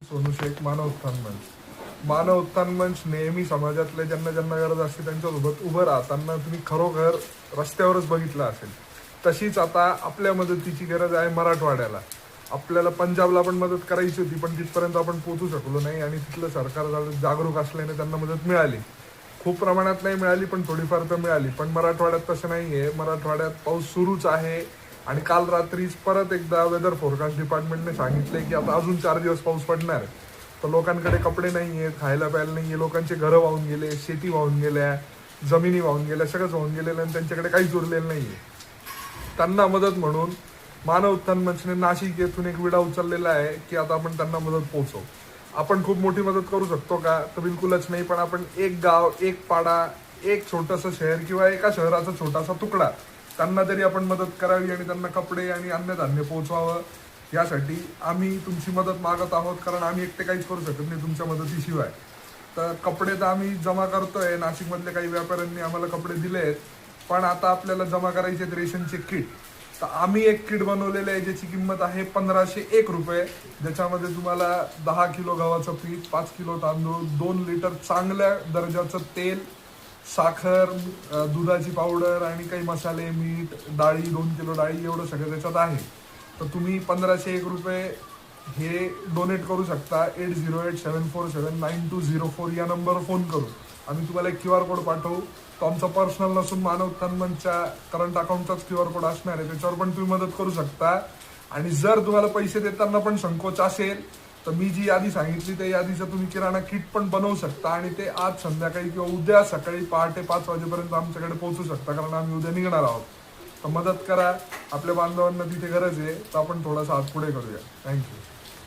सोनू शेख मानव उत्थान मंच. मानव उत्थान मंच नेहमी समाजातले ज्यांना ज्यांना गरज असते त्यांच्यासोबत उभं राहताना तुम्ही खरोखर रस्त्यावरच बघितलं असेल. तशीच आता आपल्या मदतीची गरज आहे मराठवाड्याला. आपल्याला पंजाबला पण मदत करायची होती, पण तिथपर्यंत आपण पोहोचू शकलो नाही आणि तिथलं सरकार जागरूक असल्याने त्यांना मदत मिळाली. खूप प्रमाणात नाही मिळाली, पण थोडीफार तर मिळाली. पण मराठवाड्यात तसं नाही आहे. मराठवाड्यात पाऊस सुरूच आहे आणि काल रात्रीच परत एकदा वेदर फोरकास्ट डिपार्टमेंटने सांगितले की आता अजून 4 दिवस पाऊस पडणार आहे. तर लोकांकडे कपडे नाही आहेत, खायला प्यायला नाही आहे, लोकांचे घरं वाहून गेले, शेती वाहून गेल्या, जमिनी वाहून गेल्या, सगळंच वाहून गेलेलं आणि त्यांच्याकडे काहीच उरलेलं नाही आहे. त्यांना मदत म्हणून मानव उत्थान मंचने नाशिक येथून एक विडा उचललेला आहे की आता आपण त्यांना मदत पोहोचवू. आपण खूप मोठी मदत करू शकतो का? तर बिलकुलच नाही. पण आपण एक गाव, एक पाडा, एक छोटंसं शहर किंवा एका शहराचा छोटासा तुकडा त्यांना तरी आपण मदत करावी आणि त्यांना कपडे आणि अन्नधान्य पोहोचवावं. यासाठी आम्ही तुमची मदत मागत आहोत, कारण आम्ही एकटे काहीच करू शकत नाही तुमच्या मदतीशिवाय. तर कपडे तर आम्ही जमा करतोय. नाशिकमधल्या काही व्यापाऱ्यांनी आम्हाला कपडे दिले आहेत, पण आता आपल्याला जमा करायचे आहेत रेशनचे किट. तर आम्ही एक किट बनवलेलं आहे ज्याची किंमत आहे 1501 रुपये. ज्याच्यामध्ये तुम्हाला 10 किलो गव्हाचं पीठ, 5 किलो तांदूळ, 2 लिटर चांगल्या दर्जाचं तेल, साखर, दुधाची पावडर आणि काही मसाले, मीठ, डाळी, 2 किलो डाळी, एवढं सगळं त्याच्यात आहे. तर तुम्ही 1501 रुपये हे डोनेट करू शकता 8087479204 या नंबरवर फोन करून. आम्ही तुम्हाला एक QR कोड पाठवू. तो आमचा पर्सनल नसून मानव उत्थान मंचच्या करंट अकाउंटचाच QR कोड असणार आहे. त्याच्यावर पण तुम्ही मदत करू शकता. आणि जर तुम्हाला पैसे देताना पण संकोच असेल तर मी जी यादी सांगितली त्या यादीचं तुम्ही किराणा किट पण बनवू शकता आणि ते आज संध्याकाळी किंवा उद्या सकाळी पहाटे 5 वाजेपर्यंत आमच्याकडे पोहोचू शकता, कारण आम्ही उद्या निघणार आहोत. तर मदत करा. आपल्या बांधवांना तिथे गरज आहे, तर आपण थोडासा हात पुढे करूया. थँक्यू.